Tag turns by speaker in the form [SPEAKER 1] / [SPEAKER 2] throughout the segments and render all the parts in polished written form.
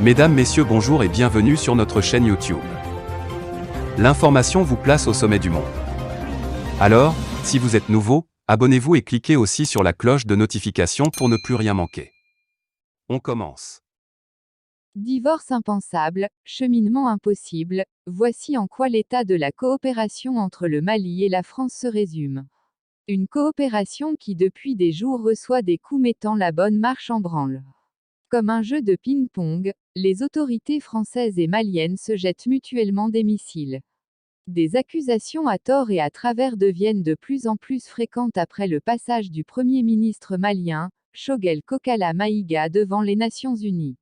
[SPEAKER 1] Mesdames, Messieurs, bonjour et bienvenue sur notre chaîne YouTube. L'information vous place au sommet du monde. Alors, si vous êtes nouveau, abonnez-vous et cliquez aussi sur la cloche de notification pour ne plus rien manquer. On commence.
[SPEAKER 2] Divorce impensable, cheminement impossible, voici en quoi l'état de la coopération entre le Mali et la France se résume. Une coopération qui depuis des jours reçoit des coups mettant la bonne marche en branle. Comme un jeu de ping-pong, les autorités françaises et maliennes se jettent mutuellement des missiles. Des accusations à tort et à travers deviennent de plus en plus fréquentes après le passage du Premier ministre malien, Choguel Kokala Maïga devant les Nations Unies.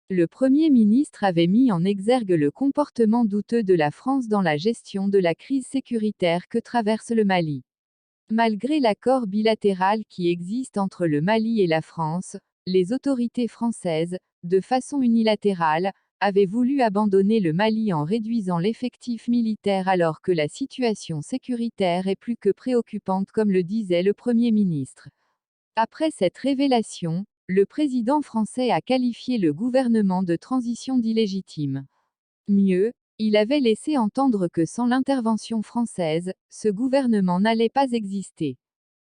[SPEAKER 2] Le Premier ministre avait mis en exergue le comportement douteux de la France dans la gestion de la crise sécuritaire que traverse le Mali. Malgré l'accord bilatéral qui existe entre le Mali et la France, les autorités françaises, de façon unilatérale, avaient voulu abandonner le Mali en réduisant l'effectif militaire alors que la situation sécuritaire est plus que préoccupante comme le disait le Premier ministre. Après cette révélation, le président français a qualifié le gouvernement de transition d'illégitime. Mieux, il avait laissé entendre que sans l'intervention française, ce gouvernement n'allait pas exister.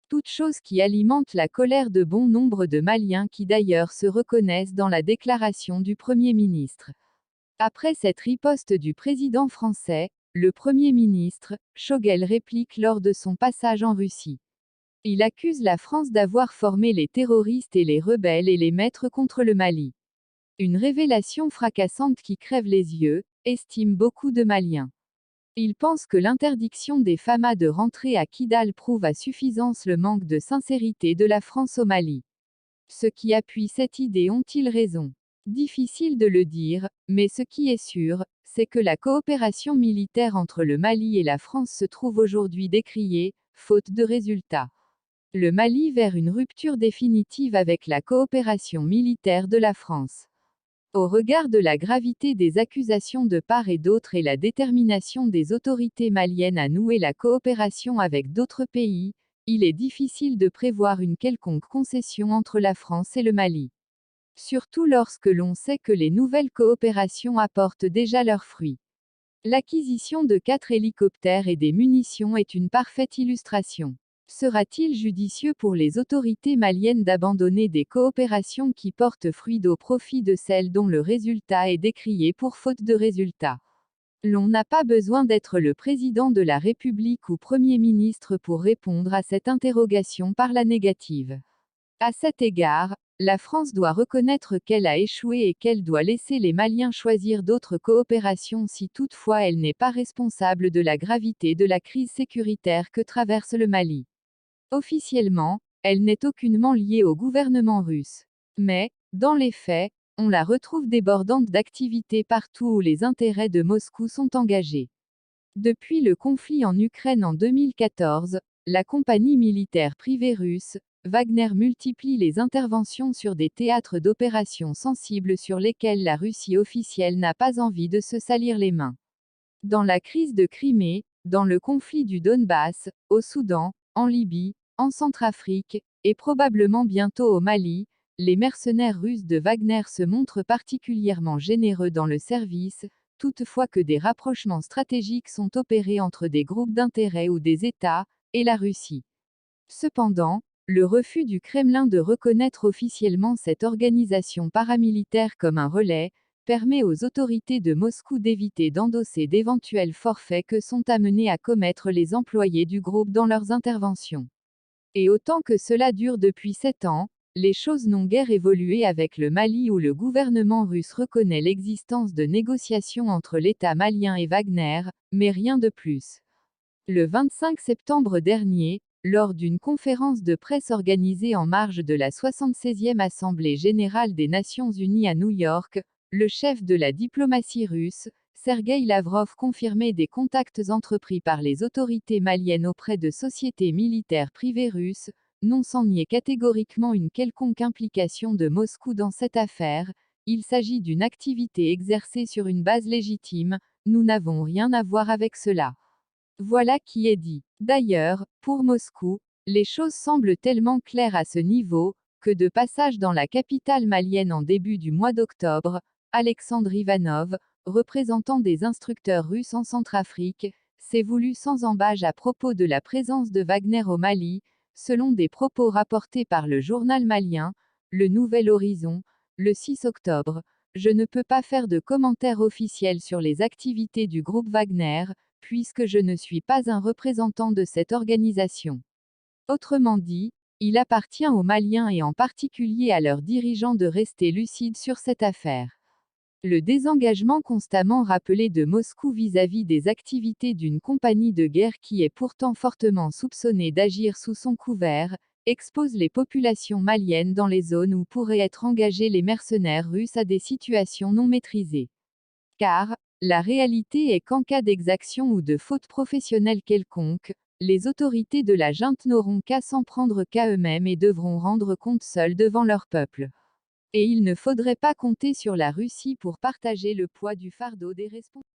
[SPEAKER 2] Toute chose qui alimente la colère de bon nombre de Maliens qui d'ailleurs se reconnaissent dans la déclaration du Premier ministre. Après cette riposte du président français, le Premier ministre, Choguel réplique lors de son passage en Russie. Il accuse la France d'avoir formé les terroristes et les rebelles et les mettre contre le Mali. Une révélation fracassante qui crève les yeux, estiment beaucoup de Maliens. Ils pensent que l'interdiction des FAMA de rentrer à Kidal prouve à suffisance le manque de sincérité de la France au Mali. Ceux qui appuient cette idée ont-ils raison? Difficile de le dire, mais ce qui est sûr, c'est que la coopération militaire entre le Mali et la France se trouve aujourd'hui décriée, faute de résultats. Le Mali vers une rupture définitive avec la coopération militaire de la France. Au regard de la gravité des accusations de part et d'autre et la détermination des autorités maliennes à nouer la coopération avec d'autres pays, il est difficile de prévoir une quelconque concession entre la France et le Mali. Surtout lorsque l'on sait que les nouvelles coopérations apportent déjà leurs fruits. L'acquisition de 4 hélicoptères et des munitions est une parfaite illustration. Sera-t-il judicieux pour les autorités maliennes d'abandonner des coopérations qui portent fruit au profit de celles dont le résultat est décrié pour faute de résultat? L'on n'a pas besoin d'être le président de la République ou Premier ministre pour répondre à cette interrogation par la négative. À cet égard, la France doit reconnaître qu'elle a échoué et qu'elle doit laisser les Maliens choisir d'autres coopérations si toutefois elle n'est pas responsable de la gravité de la crise sécuritaire que traverse le Mali. Officiellement, elle n'est aucunement liée au gouvernement russe. Mais, dans les faits, on la retrouve débordante d'activités partout où les intérêts de Moscou sont engagés. Depuis le conflit en Ukraine en 2014, la compagnie militaire privée russe, Wagner multiplie les interventions sur des théâtres d'opérations sensibles sur lesquels la Russie officielle n'a pas envie de se salir les mains. Dans la crise de Crimée, dans le conflit du Donbass, au Soudan, en Libye, en Centrafrique, et probablement bientôt au Mali, les mercenaires russes de Wagner se montrent particulièrement généreux dans le service, toutefois que des rapprochements stratégiques sont opérés entre des groupes d'intérêt ou des États, et la Russie. Cependant, le refus du Kremlin de reconnaître officiellement cette organisation paramilitaire comme un relais, permet aux autorités de Moscou d'éviter d'endosser d'éventuels forfaits que sont amenés à commettre les employés du groupe dans leurs interventions. Et autant que cela dure depuis 7 ans, les choses n'ont guère évolué avec le Mali où le gouvernement russe reconnaît l'existence de négociations entre l'État malien et Wagner, mais rien de plus. Le 25 septembre dernier, lors d'une conférence de presse organisée en marge de la 76e Assemblée générale des Nations unies à New York, le chef de la diplomatie russe, Sergueï Lavrov confirmait des contacts entrepris par les autorités maliennes auprès de sociétés militaires privées russes, non sans nier catégoriquement une quelconque implication de Moscou dans cette affaire. Il s'agit d'une activité exercée sur une base légitime, nous n'avons rien à voir avec cela. Voilà qui est dit. D'ailleurs, pour Moscou, les choses semblent tellement claires à ce niveau, que de passage dans la capitale malienne en début du mois d'octobre, Alexandre Ivanov, représentant des instructeurs russes en Centrafrique, s'est voulu sans ambages à propos de la présence de Wagner au Mali, selon des propos rapportés par le journal malien, Le Nouvel Horizon, le 6 octobre. Je ne peux pas faire de commentaires officiels sur les activités du groupe Wagner, puisque je ne suis pas un représentant de cette organisation. Autrement dit, il appartient aux Maliens et en particulier à leurs dirigeants de rester lucides sur cette affaire. Le désengagement constamment rappelé de Moscou vis-à-vis des activités d'une compagnie de guerre qui est pourtant fortement soupçonnée d'agir sous son couvert, expose les populations maliennes dans les zones où pourraient être engagés les mercenaires russes à des situations non maîtrisées. Car, la réalité est qu'en cas d'exaction ou de faute professionnelle quelconque, les autorités de la junte n'auront qu'à s'en prendre qu'à eux-mêmes et devront rendre compte seuls devant leur peuple. Et il ne faudrait pas compter sur la Russie pour partager le poids du fardeau des responsables.